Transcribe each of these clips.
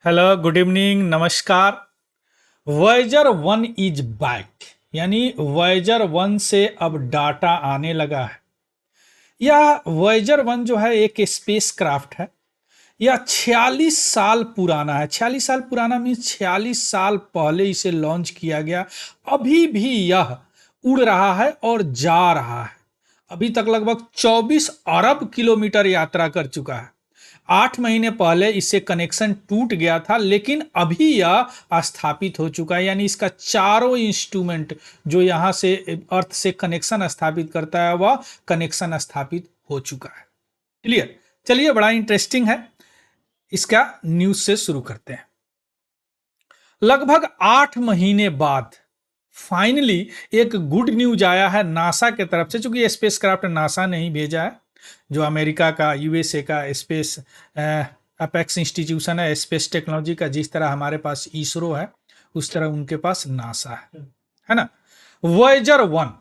Hello, good evening, नमस्कार। Voyager 1 is back, यानी Voyager 1 से अब डाटा आने लगा है। यह वॉयेजर 1 जो है एक स्पेस क्राफ्ट है। यह 46 साल पुराना है। 46 साल पुराना मीन्स 46 साल पहले इसे लॉन्च किया गया। अभी भी यह उड़ रहा है और जा रहा है। अभी तक लगभग 24 अरब किलोमीटर यात्रा कर चुका है। 8 महीने पहले इससे कनेक्शन टूट गया था, लेकिन अभी यह स्थापित हो चुका है। यानी इसका चारों इंस्ट्रूमेंट जो यहाँ से अर्थ से कनेक्शन स्थापित करता है वह कनेक्शन स्थापित हो चुका है। क्लियर? चलिए, बड़ा इंटरेस्टिंग है। इसका न्यूज से शुरू करते हैं। लगभग 8 महीने बाद फाइनली एक गुड न्यूज आया है नासा के तरफ से। चूंकि स्पेस क्राफ्ट नासा ने ही भेजा है, जो अमेरिका का, यूएसए का स्पेस अपेक्स इंस्टीट्यूशन है स्पेस टेक्नोलॉजी का। जिस तरह हमारे पास इसरो है, उस तरह उनके पास नासा है ना। वॉयेजर 1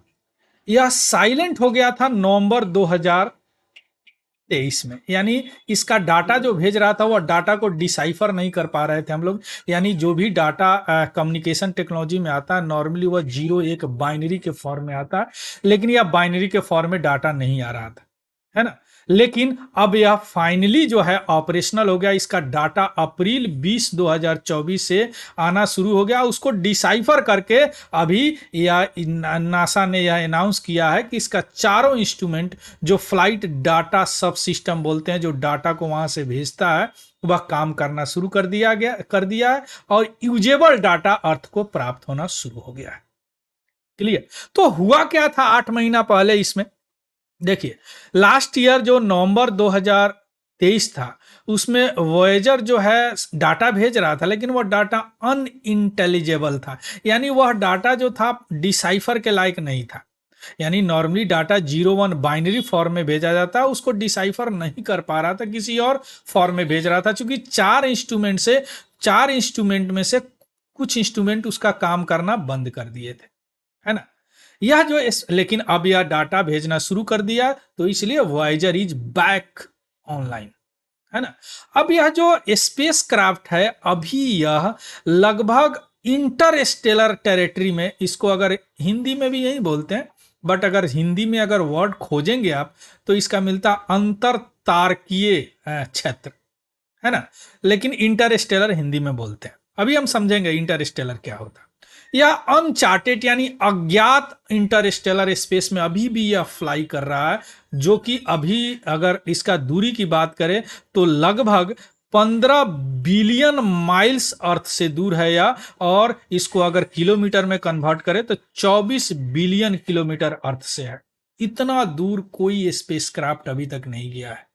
यह साइलेंट हो गया था नवंबर 2023 में। यानी इसका डाटा जो भेज रहा था वह डाटा को डिसाइफर नहीं कर पा रहे थे हम लोग। यानी जो भी डाटा कम्युनिकेशन टेक्नोलॉजी में आता है नॉर्मली वह 0 1 बाइनरी के फॉर्म में आता है, लेकिन यह बाइनरी के फॉर्म में डाटा नहीं आ रहा था, है ना। लेकिन अब यह फाइनली जो है ऑपरेशनल हो गया। इसका डाटा अप्रैल 20 2024 से आना शुरू हो गया। उसको डिसाइफर करके अभी यह नासा ने यह अनाउंस किया है कि इसका चारों इंस्ट्रूमेंट जो फ्लाइट डाटा सब सिस्टम बोलते हैं, जो डाटा को वहां से भेजता है, वह काम करना शुरू कर दिया है और यूजेबल डाटा अर्थ को प्राप्त होना शुरू हो गया है। क्लियर? तो हुआ क्या था 8 महीना पहले इसमें? देखिए, लास्ट ईयर जो नवंबर 2023 था, उसमें वॉयेजर जो है डाटा भेज रहा था, लेकिन वह डाटा अनइंटेलिजेबल था। यानी वह डाटा जो था डिसाइफर के लायक नहीं था। यानी नॉर्मली डाटा 0 1 बाइनरी फॉर्म में भेजा जाता है, उसको डिसाइफर नहीं कर पा रहा था, किसी और फॉर्म में भेज रहा था। चूंकि चार इंस्ट्रूमेंट में से कुछ इंस्ट्रूमेंट उसका काम करना बंद कर दिए थे, है ना। यह जो लेकिन अब यह डाटा भेजना शुरू कर दिया, तो इसलिए वॉयेजर इज बैक ऑनलाइन, है ना। अब यह जो स्पेस क्राफ्ट है, अभी यह लगभग इंटरस्टेलर टेरिटरी में, इसको अगर हिंदी में भी यही बोलते हैं, बट अगर हिंदी में अगर वर्ड खोजेंगे आप तो इसका मिलता अंतर तारकीय क्षेत्र, है ना। लेकिन इंटरस्टेलर हिंदी में बोलते हैं। अभी हम समझेंगे इंटरस्टेलर क्या होता है। यह अनचार्टेड यानी अज्ञात इंटरस्टेलर स्पेस में अभी भी यह फ्लाई कर रहा है, जो कि अभी अगर इसका दूरी की बात करें तो लगभग 15 बिलियन माइल्स अर्थ से दूर है या, और इसको अगर किलोमीटर में कन्वर्ट करें तो 24 बिलियन किलोमीटर अर्थ से है। इतना दूर कोई स्पेसक्राफ्ट अभी तक नहीं गया है,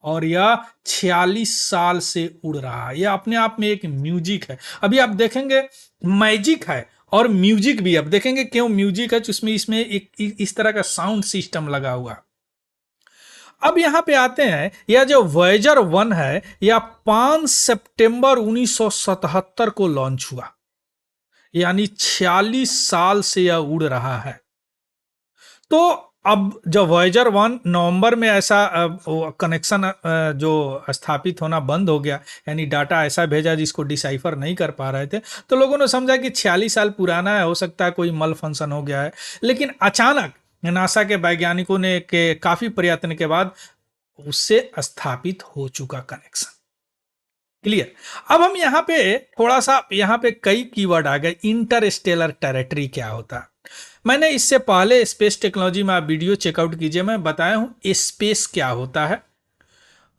और यह 46 साल से उड़ रहा है। यह अपने आप में एक म्यूजिक है। अभी आप देखेंगे मैजिक है और म्यूजिक भी। अब देखेंगे क्यों म्यूजिक है, इसमें एक इस तरह का साउंड सिस्टम लगा हुआ। अब यहां पे आते हैं, यह जो वॉयेजर 1 है यह 5 सितंबर 1977 को लॉन्च हुआ। यानी 46 साल से यह उड़ रहा है। तो अब जब वॉयेजर 1 नवंबर में ऐसा कनेक्शन जो स्थापित होना बंद हो गया, यानी डाटा ऐसा भेजा जिसको डिसाइफर नहीं कर पा रहे थे, तो लोगों ने समझा कि 46 साल पुराना है, हो सकता है कोई मल फंक्शन हो गया है। लेकिन अचानक नासा के वैज्ञानिकों ने के काफी प्रयत्न के बाद उससे स्थापित हो चुका कनेक्शन। क्लियर? अब हम यहाँ पे थोड़ा सा, यहाँ पे कई कीवर्ड आ गए। इंटरस्टेलर टेरिटरी क्या होता है? मैंने इससे पहले स्पेस टेक्नोलॉजी में आप वीडियो चेकआउट कीजिए, मैं बताया हूं स्पेस क्या होता है,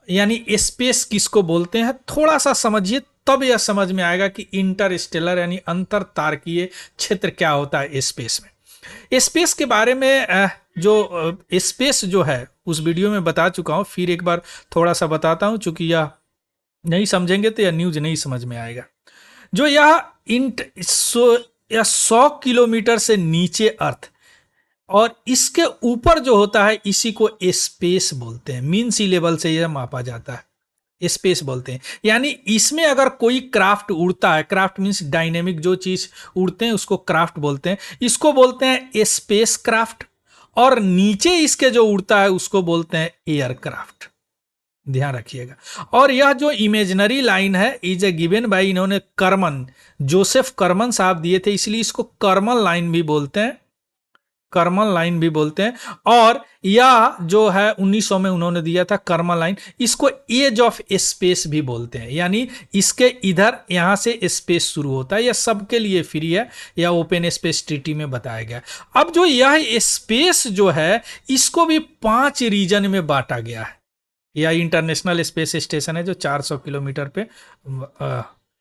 यानी स्पेस किसको बोलते हैं। थोड़ा सा समझिए, तब यह समझ में आएगा कि इंटरस्टेलर यानी अंतर तारकीय क्षेत्र क्या होता है स्पेस में। स्पेस के बारे में जो स्पेस जो है उस वीडियो में बता चुका हूं, फिर एक बार थोड़ा सा बताता हूं, चूंकि यह नहीं समझेंगे तो यह न्यूज नहीं समझ में आएगा। जो यह या 100 किलोमीटर से नीचे अर्थ और इसके ऊपर जो होता है, इसी को स्पेस बोलते हैं। मीन सी लेवल से यह मापा जाता है, स्पेस बोलते हैं। यानी इसमें अगर कोई क्राफ्ट उड़ता है, क्राफ्ट मीन्स डायनेमिक जो चीज उड़ते हैं उसको क्राफ्ट बोलते हैं। इसको बोलते हैं स्पेस क्राफ्ट, और नीचे इसके जो उड़ता है उसको बोलते हैं एयरक्राफ्ट। ध्यान रखिएगा। और यह जो इमेजिनरी लाइन है इज ए गिवन बाय, इन्होंने कर्मन, जोसेफ कर्मन साहब दिए थे, इसलिए इसको कर्मन लाइन भी बोलते हैं, कर्मन लाइन भी बोलते हैं। और यह जो है 1900 में उन्होंने दिया था कर्मन लाइन, इसको एज ऑफ स्पेस भी बोलते हैं, यानी इसके इधर यहां से स्पेस शुरू होता है। यह सबके लिए फ्री है, या ओपन स्पेस ट्रीटी में बताया गया। अब जो यह स्पेस जो है इसको भी 5 रीजन में बांटा गया है। यह इंटरनेशनल स्पेस स्टेशन है जो 400 किलोमीटर पे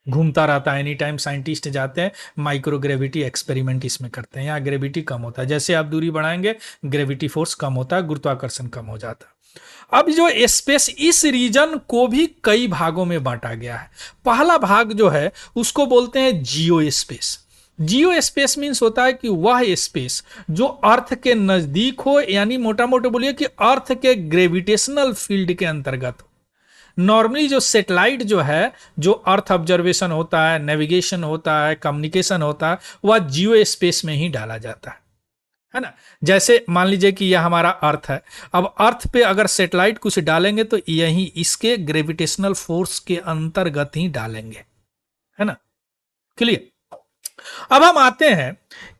घूमता रहता है। एनी टाइम साइंटिस्ट जाते हैं, माइक्रो ग्रेविटी एक्सपेरिमेंट इसमें करते हैं। यहाँ ग्रेविटी कम होता है, जैसे आप दूरी बढ़ाएंगे ग्रेविटी फोर्स कम होता है, गुरुत्वाकर्षण कम हो जाता है। अब जो स्पेस, इस रीजन को भी कई भागों में बांटा गया है। पहला भाग जो है उसको बोलते हैं जियो स्पेस। जियो स्पेस मीन्स होता है कि वह स्पेस जो अर्थ के नजदीक हो, यानी मोटा मोटा बोलिए कि अर्थ के ग्रेविटेशनल फील्ड के अंतर्गत हो। नॉर्मली जो सैटेलाइट जो है, जो अर्थ ऑब्जर्वेशन होता है, नेविगेशन होता है, कम्युनिकेशन होता है, वह जियो स्पेस में ही डाला जाता है ना। जैसे मान लीजिए कि यह हमारा अर्थ है, अब अर्थ पे अगर सैटेलाइट कुछ डालेंगे तो यही इसके ग्रेविटेशनल फोर्स के अंतर्गत ही डालेंगे, है ना। क्लियर। अब हम आते हैं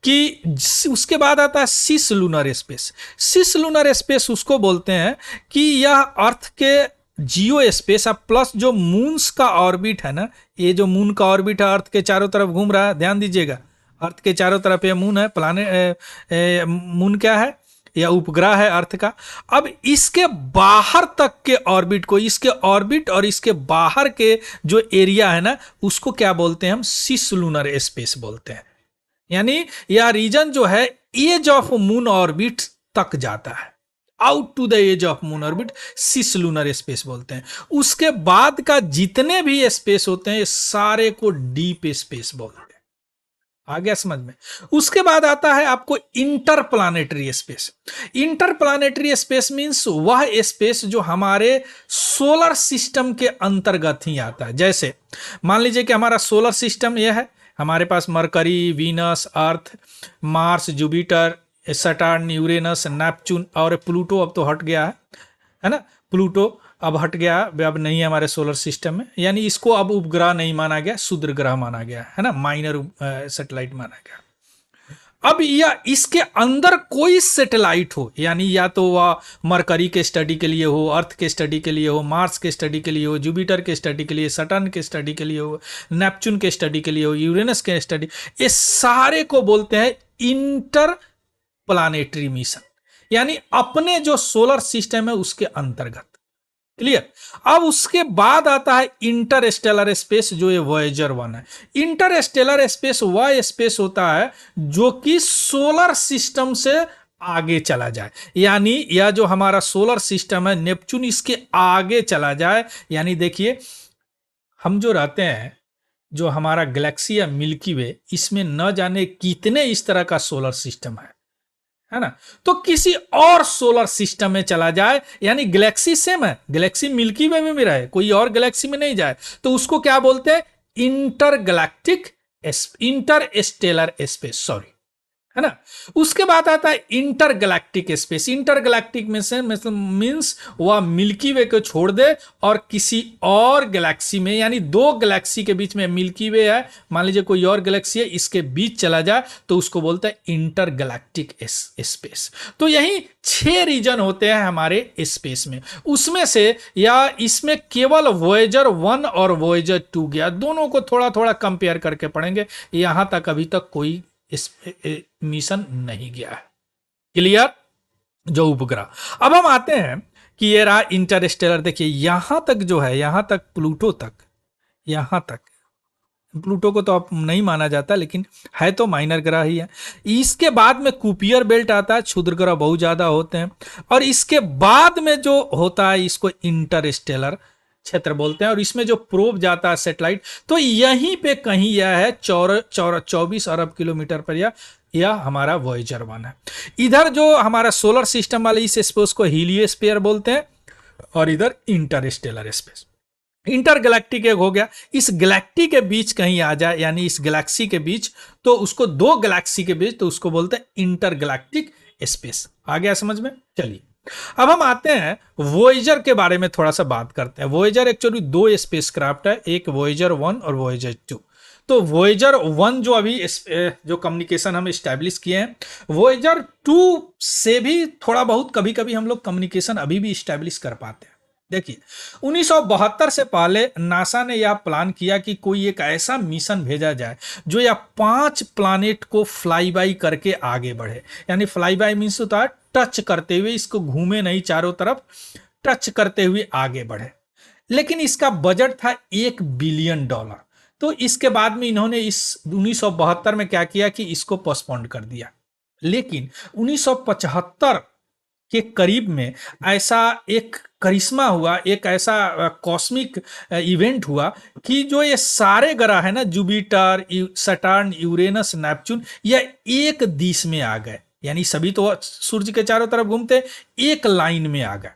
कि उसके बाद आता है सिस लूनर स्पेस। सिस लूनर स्पेस उसको बोलते हैं कि यह अर्थ के जियो स्पेस अब प्लस जो मून्स का ऑर्बिट है ना, ये जो मून का ऑर्बिट है अर्थ के चारों तरफ घूम रहा है, ध्यान दीजिएगा, अर्थ के चारों तरफ ये मून है, प्लानेट मून क्या है, या उपग्रह है अर्थ का। अब इसके बाहर तक के ऑर्बिट को, इसके ऑर्बिट और इसके बाहर के जो एरिया है ना, उसको क्या बोलते हैं हम, सिस लूनर स्पेस बोलते हैं। यानी यह रीजन जो है एज ऑफ मून ऑर्बिट तक जाता है, out to the edge of moon orbit, cislunar space बोलते हैं। उसके बाद का जितने भी स्पेस होते हैं सारे को डीप स्पेस बोलते हैं। आ गया समझ में। उसके बाद आता है आपको इंटरप्लानेटरी स्पेस। इंटरप्लानेटरी स्पेस मींस वह स्पेस जो हमारे सोलर सिस्टम के अंतर्गत ही आता है। जैसे मान लीजिए कि हमारा सोलर सिस्टम यह है, हमारे पास Mercury, Venus, Earth, Mars, Jupiter, Saturn, Uranus, Neptune और प्लूटो अब तो हट गया है ना। प्लूटो अब हट गया, अब नहीं है हमारे सोलर सिस्टम में, यानी इसको अब उपग्रह नहीं माना गया, क्षुद्र ग्रह माना गया है ना, माइनर सैटेलाइट माना गया। अब या इसके अंदर कोई सैटेलाइट हो, यानी या तो वह मरकरी के स्टडी के लिए हो, अर्थ के स्टडी के लिए हो, मार्स के स्टडी के लिए हो, जुपिटर के स्टडी के लिए, सैटर्न के स्टडी के लिए हो, नेपच्यून के स्टडी के लिए हो, यूरेनस के स्टडी, ये सारे को बोलते हैं इंटर प्लानेटरी मिशन, यानी अपने जो सोलर सिस्टम है उसके अंतर्गत। क्लियर। अब उसके बाद आता है इंटरस्टेलर स्पेस, जो ये वॉयेजर 1 है। इंटरस्टेलर स्पेस वह स्पेस होता है जो कि सोलर सिस्टम से आगे चला जाए, यानी यह जो हमारा सोलर सिस्टम है नेपच्यून, इसके आगे चला जाए। यानी देखिए हम जो रहते हैं, जो हमारा गैलेक्सी या मिल्की वे, इसमें न जाने कितने इस तरह का सोलर सिस्टम है ना, तो किसी और सोलर सिस्टम में चला जाए, यानी गैलेक्सी सेम है, गैलेक्सी मिल्की वे में भी रहे, कोई और गैलेक्सी में नहीं जाए, तो उसको क्या बोलते हैं, इंटरस्टेलर स्पेस, सॉरी, है ना। उसके बाद आता है इंटरगैलेक्टिक स्पेस। इंटरगैलेक्टिक में से मींस वह मिल्की वे को छोड़ दे और किसी और गैलेक्सी में, यानी दो गैलेक्सी के बीच में, मिल्की वे है, मान लीजिए कोई और गैलेक्सी है, इसके बीच चला जाए तो उसको बोलते हैं इंटरगैलेक्टिक स्पेस। तो यही 6 रीजन होते हैं हमारे स्पेस में, उसमें से या इसमें केवल वॉयेजर 1 और वॉयेजर 2 गया, दोनों को थोड़ा थोड़ा कंपेयर करके पढ़ेंगे। यहां तक अभी तक कोई इस मिशन नहीं गया है। क्लियर। जो उपग्रह, अब हम आते हैं कि ये रहा इंटरस्टेलर। देखिए यहां तक जो है, यहां तक प्लूटो तक, यहां तक प्लूटो को तो अब नहीं माना जाता, लेकिन है तो माइनर ग्रह ही है। इसके बाद में कुपियर बेल्ट आता है, क्षुद्र ग्रह बहुत ज्यादा होते हैं, और इसके बाद में जो होता है इसको इंटरस्टेलर क्षेत्र बोलते हैं। और इसमें जो प्रोब जाता है सैटेलाइट, तो यहीं पे कहीं यह है 24 अरब किलोमीटर पर यह हमारा वॉयेजर 1 है। इधर जो हमारा सोलर सिस्टम वाले इस स्पेस को हीलियोस्फीयर बोलते हैं, और इधर इंटरस्टेलर स्पेस। इंटरगैलेक्टिक एक हो गया, इस गैलेक्सी के बीच कहीं आ जाए, यानी इस गैलेक्सी के बीच, तो उसको दो गैलेक्सी के बीच, तो उसको बोलते हैं इंटरगैलेक्टिक स्पेस। आ गया समझ में। चलिए अब हम आते हैं वोएजर के बारे में थोड़ा सा बात करते हैं। वोएजर एक्चुअली दो स्पेसक्राफ्ट है, एक वोएजर 1 और वोएजर 2। तो वोएजर 1 जो अभी जो कम्युनिकेशन हम स्टैब्लिश किए हैं, वोएजर 2 से भी थोड़ा बहुत कभी कभी हम लोग कम्युनिकेशन अभी भी स्टैब्लिश कर पाते हैं। देखिए 1972 से पहले नासा ने यह प्लान किया कि कोई एक ऐसा मिशन भेजा जाए जो यह 5 प्लानेट को फ्लाई बाई करके आगे बढ़े। यानी फ्लाई बाई मीन्स होता है टच करते हुए, इसको घूमे नहीं चारों तरफ, टच करते हुए आगे बढ़े। लेकिन इसका बजट था $1 बिलियन। तो इसके बाद में इन्होंने इस 1972 में क्या किया कि इसको पोस्टपोन कर दिया। लेकिन 1975 के करीब में ऐसा एक करिश्मा हुआ, एक ऐसा कॉस्मिक इवेंट हुआ कि जो ये सारे ग्रह है ना, जुपिटर, सटर्न, यूरेनस, नेपच्यून, यह एक दिश में आ गए। यानी सभी तो सूर्य के चारों तरफ घूमते, एक लाइन में आ गए।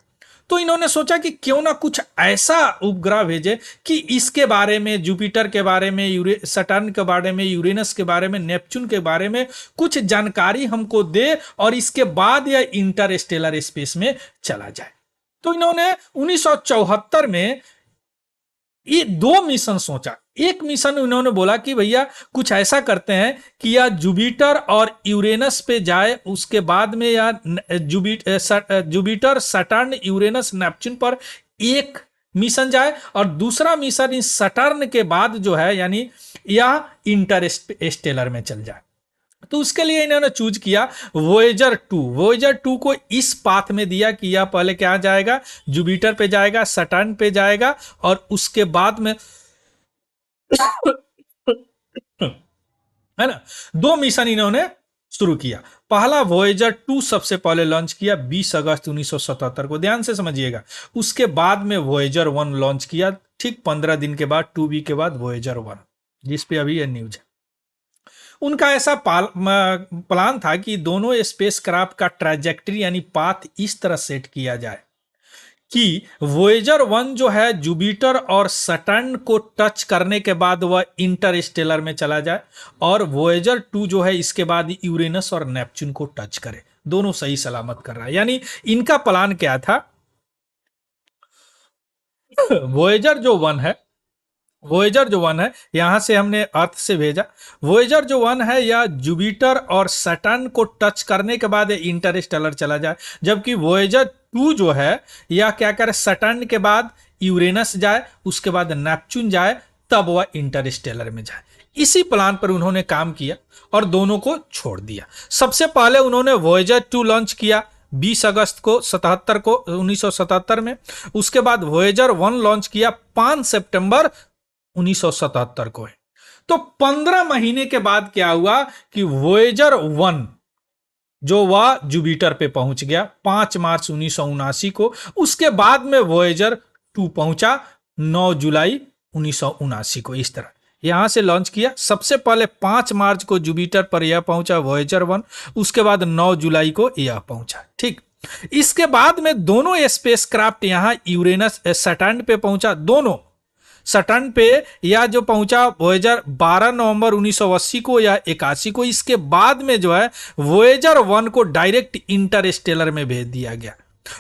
तो इन्होंने सोचा कि क्यों ना कुछ ऐसा उपग्रह भेजे कि इसके बारे में, जुपिटर के बारे में, सटर्न के बारे में, यूरेनस के बारे में, नेपच्यून के बारे में कुछ जानकारी हमको दे और इसके बाद यह इंटरस्टेलर स्पेस में चला जाए। तो इन्होंने 1974 में ये दो मिशन सोचा। एक मिशन इन्होंने बोला कि भैया कुछ ऐसा करते हैं कि या जुपिटर और यूरेनस पे जाए, उसके बाद में या जुपिटर, सटर्न, यूरेनस, नेपच्यून पर एक मिशन जाए और दूसरा मिशन इस सटर्न के बाद जो है यानी या इंटरस्टेलर में चल जाए। तो उसके लिए इन्होंने चूज किया वोएजर 2। वोएजर 2 को इस पाथ में दिया कि यह पहले क्या जाएगा, जुपिटर पे जाएगा, सटर्न पे जाएगा और उसके बाद में है ना, दो मिशन इन्होंने शुरू किया। पहला वोएजर 2 सबसे पहले लॉन्च किया 20 अगस्त 1977 को, ध्यान से समझिएगा। उसके बाद में वोएजर 1 लॉन्च किया, ठीक 15 दिन के बाद, 2 वीक के बाद वोएजर 1, जिस पे अभी यह न्यूज है। उनका ऐसा प्लान था कि दोनों स्पेसक्राफ्ट का ट्रैजेक्टरी यानी पाथ इस तरह सेट किया जाए कि वोएजर 1 जो है जुपिटर और सटर्न को टच करने के बाद वह इंटरस्टेलर में चला जाए और वोएजर 2 जो है इसके बाद यूरेनस और नेपच्यून को टच करे। दोनों सही सलामत कर रहा है। यानी इनका प्लान क्या था, वोएजर जो 1 है, वोएजर जो 1 है यहां से हमने अर्थ से भेजा। वोएजर जो 1 है या जुपिटर और सटर्न को टच करने के बाद इंटरस्टेलर चला जाए, जबकि वोएजर 2 जो है या क्या करे, सटर्न के बाद यूरेनस जाए, उसके बाद नेपच्यून जाए, तब वह इंटरस्टेलर में जाए। इसी प्लान पर उन्होंने काम किया और दोनों को छोड़ दिया। सबसे पहले उन्होंने वोएजर 2 लॉन्च किया 20 अगस्त को 1977 में। उसके बाद वोएजर 1 लॉन्च किया 5 सितंबर 1977 को है। तो 15 महीने के बाद क्या हुआ कि वोएजर 1 जो वह जुपिटर पे पहुंच गया 5 मार्च 1979 को। उसके बाद में वोएजर 2 पहुंचा 9 जुलाई 1979 को। इस तरह यहां से लॉन्च किया। सबसे पहले 5 मार्च को जुपिटर पर यह पहुंचा वोएजर 1, उसके बाद 9 जुलाई को यह पहुंचा। ठीक, इसके बाद में दोनों स्पेसक्राफ्ट यहां यूरेनस, सटर्न पे पहुंचा। दोनों सटर्न पे या जो पहुंचा वोएजर 12 नवंबर 1980 को या 81 को। इसके बाद में जो है वोएजर 1 को डायरेक्ट इंटरस्टेलर में भेज दिया गया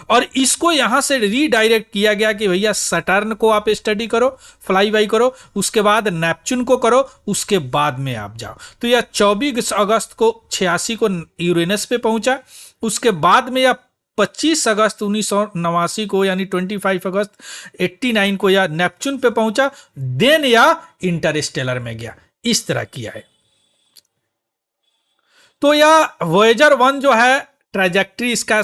और इसको यहां से रीडायरेक्ट किया गया कि भैया सटर्न को आप स्टडी करो, फ्लाई बाई करो, उसके बाद नेपच्यून को करो, उसके बाद में आप जाओ। तो यह 24 अगस्त को 86 को यूरेनस पे पहुंचा। उसके बाद में यह 25 अगस्त 1989 को यानी 25 अगस्त 89 को या नेपच्यून पे पहुंचा, देन या इंटरस्टेलर में गया। इस तरह किया है। तो यह वोएजर 1 जो है ट्रैजेक्टरी इसका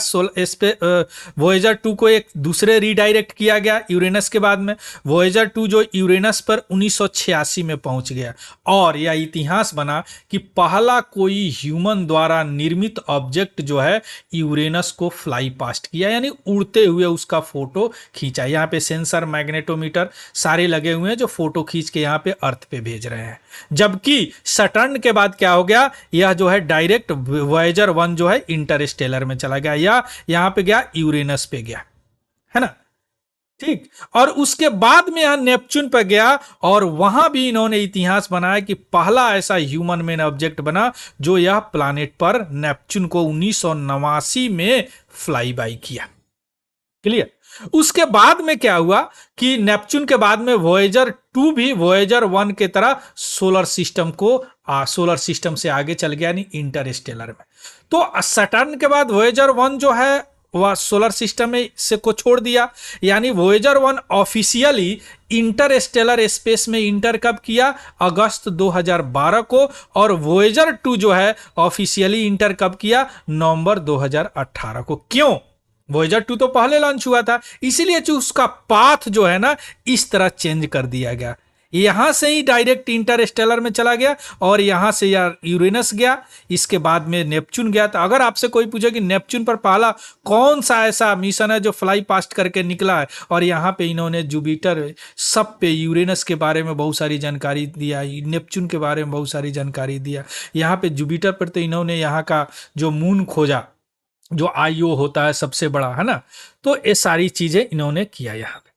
वोएजर 2 को एक दूसरे रीडायरेक्ट किया गया यूरेनस के बाद में। वोएजर 2 जो यूरेनस पर 1986 में पहुंच गया और यह इतिहास बना कि पहला कोई ह्यूमन द्वारा निर्मित ऑब्जेक्ट जो है यूरेनस को फ्लाई पास्ट किया, यानी उड़ते हुए उसका फोटो खींचा। यहाँ पे सेंसर, मैग्नेटोमीटर सारे लगे हुए हैं जो फोटो खींच के यहाँ पे अर्थ पे भेज रहे हैं। जबकि सटर्न के बाद क्या हो गया, यह जो है डायरेक्ट वोएजर 1 जो है इंटरस्टेलर में चला गया या यहां पे गया यूरेनस पे गया, है ना। ठीक, और उसके बाद में यहां नेपच्यून पर गया और वहां भी इन्होंने इतिहास बनाया कि पहला ऐसा ह्यूमन मेड ऑब्जेक्ट बना जो यह प्लैनेट पर नेपच्यून को 1989 में फ्लाई बाई किया। क्लियर। उसके बाद में क्या हुआ कि नेपच्यून के बाद में वोएजर 2 भी वोएजर 1 के तरह सोलर सिस्टम से आगे चल गया, यानी इंटरस्टेलर में। तो सैटर्न के बाद वोएजर 1 जो है वह सोलर सिस्टम में से को छोड़ दिया, यानी वोएजर 1 ऑफिशियली इंटरस्टेलर स्पेस में इंटर कब किया, अगस्त 2012 को, और वोएजर 2 जो है ऑफिशियली इंटर कब किया, नवंबर 2018 को। क्यों? वोएजर 2 तो पहले लॉन्च हुआ था, इसीलिए जो उसका पाथ जो है ना इस तरह चेंज कर दिया गया। यहां से ही डायरेक्ट इंटरस्टेलर में चला गया और यहां से यार यूरेनस गया, इसके बाद में नेपच्यून गया। तो अगर आपसे कोई पूछे कि नेपच्यून पर पहला कौन सा ऐसा मिशन है जो फ्लाई पास्ट करके निकला है, और यहां पे इन्होंने जुपिटर सब पे, यूरेनस के बारे में बहुत सारी जानकारी दिया, नेपच्यून के बारे में बहुत सारी जानकारी दिया, यहाँ पे जुपिटर पर तो इन्होंने यहाँ का जो मून खोजा, जो आईओ होता है सबसे बड़ा, है ना। तो ये सारी चीजें इन्होंने किया यहाँ पे।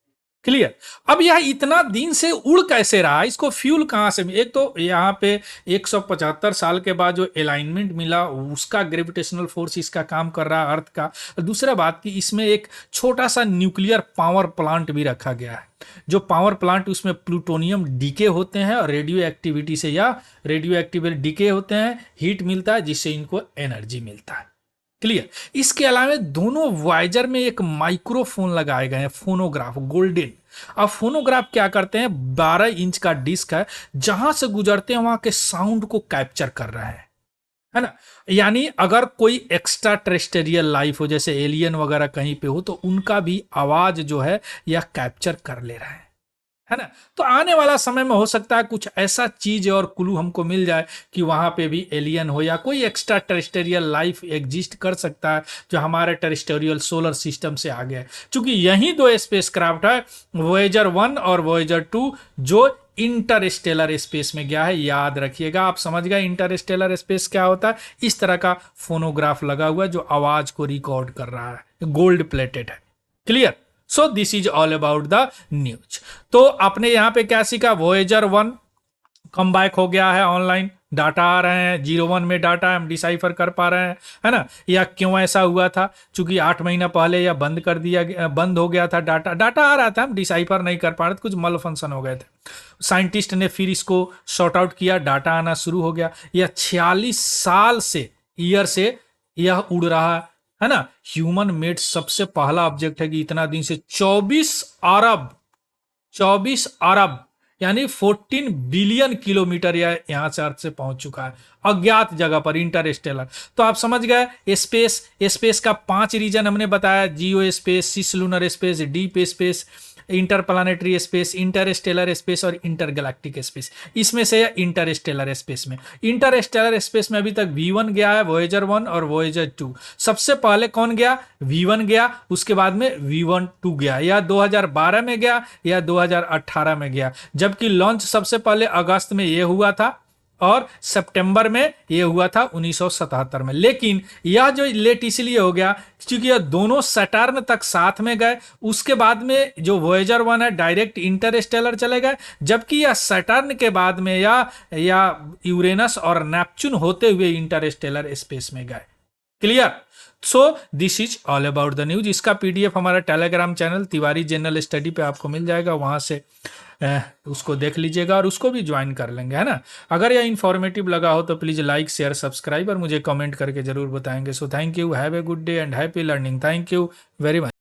क्लियर। अब यह इतना दिन से उड़ कैसे रहा, इसको फ्यूल कहां से एक तो यहाँ पे 175 साल के बाद जो अलाइनमेंट मिला उसका ग्रेविटेशनल फोर्स इसका काम कर रहा है अर्थ का। दूसरा बात कि इसमें एक छोटा सा न्यूक्लियर पावर प्लांट भी रखा गया है, जो पावर प्लांट उसमें प्लूटोनियम डीके होते हैं और रेडियो एक्टिविटी से या रेडियो एक्टिव डीके होते हैं, हीट मिलता है जिससे इनको एनर्जी मिलता है। क्लियर। इसके अलावा दोनों वाइजर में एक माइक्रोफोन लगाए गए हैं, फोनोग्राफ गोल्डन। अब फोनोग्राफ क्या करते हैं, 12 इंच का डिस्क है, जहां से गुजरते हैं वहां के साउंड को कैप्चर कर रहे हैं, है ना। यानी अगर कोई एक्स्ट्रा टेरेस्टेरियल लाइफ हो, जैसे एलियन वगैरह कहीं पे हो, तो उनका भी आवाज जो है यह कैप्चर कर ले रहा है ना। तो आने वाला समय में हो सकता है कुछ ऐसा चीज और क्लू हमको मिल जाए कि वहां पे भी एलियन हो या कोई एक्स्ट्रा टेरेस्टेरियल लाइफ एग्जिस्ट कर सकता है जो हमारे टेरेस्टेरियल सोलर सिस्टम से आगे है। क्योंकि यही दो स्पेसक्राफ्ट है, वोएजर 1 और वोएजर 2, जो इंटरस्टेलर स्पेस में गया है। याद रखिएगा, आप समझ गए इंटरस्टेलर स्पेस क्या होता है। इस तरह का फोनोग्राफ लगा हुआ है जो आवाज को रिकॉर्ड कर रहा है, गोल्ड प्लेटेड है। Clear. So this is all about the news. तो आपने यहां पे क्या सीखा, वोएजर 1 कम बैक हो गया है, ऑनलाइन डाटा आ रहे हैं, 01 में डाटा हम डिसाइफर कर पा रहे हैं, है ना। या क्यों ऐसा हुआ था, चूंकि 8 महीना पहले या बंद कर दिया गया, बंद हो गया था, डाटा आ रहा था, हम डिसाइफर नहीं कर पा रहे थे, कुछ मल फंक्शन हो गए थे। साइंटिस्ट ने फिर इसको सॉर्ट आउट किया, डाटा आना शुरू हो गया। यह 46 साल से ईयर से यह उड़ रहा है ना। ह्यूमन मेड सबसे पहला ऑब्जेक्ट है कि इतना दिन से 24 अरब यानी 14 बिलियन किलोमीटर यहां से अर्थ से पहुंच चुका है अज्ञात जगह पर, इंटरस्टेलर। तो आप समझ गए स्पेस का 5 रीजन हमने बताया, geo space, cislunar space, deep space, interplanetary space, interstellar space और इंटरगैलेक्टिक स्पेस। इसमें से इंटरस्टेलर स्पेस में, इंटरस्टेलर स्पेस में अभी तक V1 गया है, वोएजर 1 और वोएजर 2। सबसे पहले कौन गया, V1 गया, उसके बाद में V1 2 गया, या 2012 में गया या 2018 में गया। जबकि लॉन्च सबसे पहले अगस्त में यह हुआ था और सितंबर में यह हुआ था 1977 में। लेकिन यह जो लेट इसलिए हो गया क्योंकि यह दोनों सैटर्न तक साथ में गए, उसके बाद में जो वोएजर 1 है डायरेक्ट इंटरस्टेलर चले गए, जबकि यह सैटर्न के बाद में या यूरेनस और नेपच्यून होते हुए इंटरस्टेलर स्पेस में गए। Clear. So this is all about the news. इसका पीडीएफ हमारा Telegram channel Tiwari general study पे आपको मिल जाएगा, वहां से उसको देख लीजिएगा और उसको भी ज्वाइन कर लेंगे, है ना। अगर यह इंफॉर्मेटिव लगा हो तो प्लीज लाइक शेयर सब्सक्राइब और मुझे कमेंट करके जरूर बताएंगे। So thank you, have a good day and happy learning. Thank you very much.